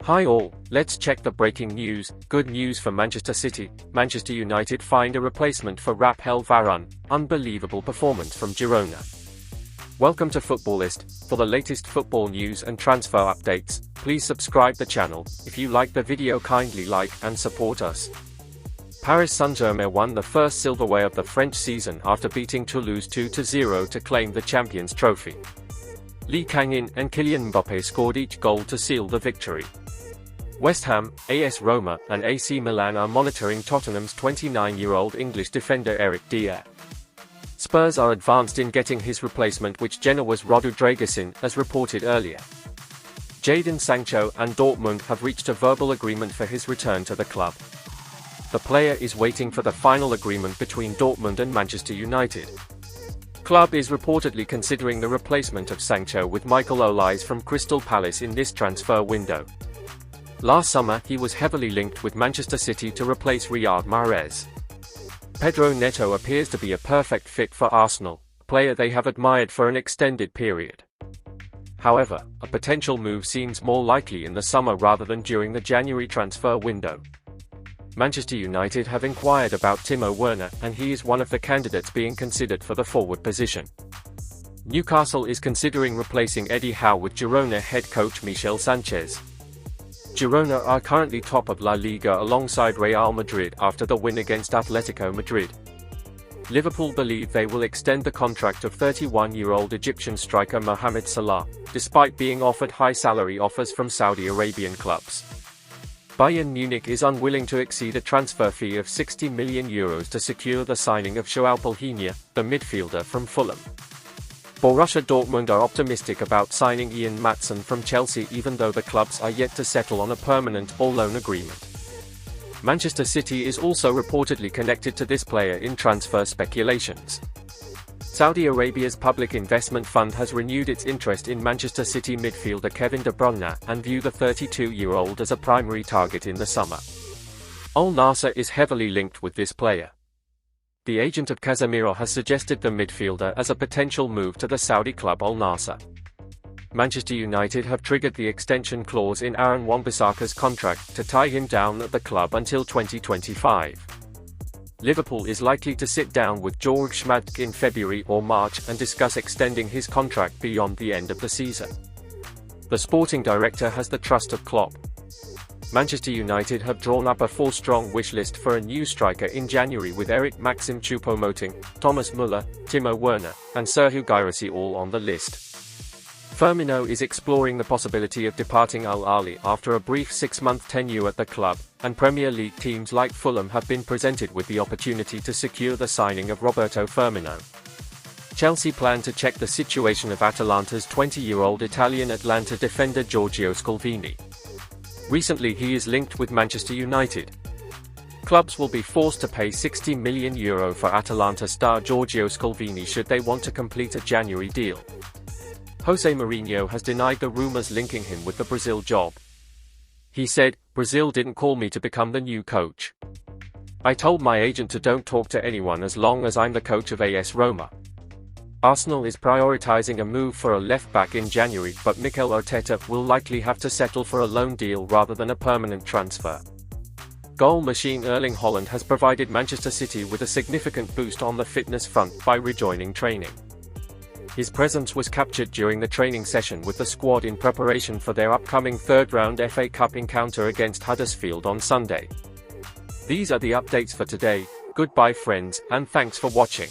Hi all, let's check the breaking news. Good news for Manchester City. Manchester United find a replacement for Raphael Varane. Unbelievable performance from Girona. Welcome to Footballist. For the latest football news and transfer updates, please subscribe the channel. If you like the video, kindly like and support us. Paris Saint-Germain won the first silverware of the French season after beating Toulouse 2-0 to claim the Champions Trophy. Lee Kang-in and Kylian Mbappe scored each goal to seal the victory. West Ham, AS Roma, and AC Milan are monitoring Tottenham's 29-year-old English defender Eric Dier. Spurs are advanced in getting his replacement, which Genoa's Rodu Dragusin, as reported earlier. Jadon Sancho and Dortmund have reached a verbal agreement for his return to the club. The player is waiting for the final agreement between Dortmund and Manchester United. Club is reportedly considering the replacement of Sancho with Michael Olise from Crystal Palace in this transfer window. Last summer, he was heavily linked with Manchester City to replace Riyad Mahrez. Pedro Neto appears to be a perfect fit for Arsenal, a player they have admired for an extended period. However, a potential move seems more likely in the summer rather than during the January transfer window. Manchester United have inquired about Timo Werner, and he is one of the candidates being considered for the forward position. Newcastle is considering replacing Eddie Howe with Girona head coach Michel Sanchez. Girona are currently top of La Liga alongside Real Madrid after the win against Atletico Madrid. Liverpool believe they will extend the contract of 31-year-old Egyptian striker Mohamed Salah, despite being offered high salary offers from Saudi Arabian clubs. Bayern Munich is unwilling to exceed a transfer fee of €60 million to secure the signing of Joao Palhinha, the midfielder from Fulham. Borussia Dortmund are optimistic about signing Ian Maatsen from Chelsea, even though the clubs are yet to settle on a permanent or loan agreement. Manchester City is also reportedly connected to this player in transfer speculations. Saudi Arabia's public investment fund has renewed its interest in Manchester City midfielder Kevin De Bruyne and view the 32-year-old as a primary target in the summer. Al Nassr is heavily linked with this player. The agent of Casemiro has suggested the midfielder as a potential move to the Saudi club Al Nassr. Manchester United have triggered the extension clause in Aaron Wan-Bissaka's contract to tie him down at the club until 2025. Liverpool is likely to sit down with George Schmadtke in February or March and discuss extending his contract beyond the end of the season. The sporting director has the trust of Klopp. Manchester United have drawn up a 4-strong wish list for a new striker in January, with Eric Maxim Choupo-Moting, Thomas Muller, Timo Werner, and Serhou Guirassy all on the list. Firmino is exploring the possibility of departing Al Ahly after a brief 6-month tenure at the club, and Premier League teams like Fulham have been presented with the opportunity to secure the signing of Roberto Firmino. Chelsea plan to check the situation of Atalanta's 20-year-old Italian Atlanta defender Giorgio Scalvini. Recently he is linked with Manchester United. Clubs will be forced to pay €60 million for Atalanta star Giorgio Scalvini should they want to complete a January deal. Jose Mourinho has denied the rumours linking him with the Brazil job. He said, "Brazil didn't call me to become the new coach. I told my agent to don't talk to anyone as long as I'm the coach of AS Roma." Arsenal is prioritising a move for a left-back in January, but Mikel Arteta will likely have to settle for a loan deal rather than a permanent transfer. Goal machine Erling Haaland has provided Manchester City with a significant boost on the fitness front by rejoining training. His presence was captured during the training session with the squad in preparation for their upcoming third-round FA Cup encounter against Huddersfield on Sunday. These are the updates for today. Goodbye friends, and thanks for watching.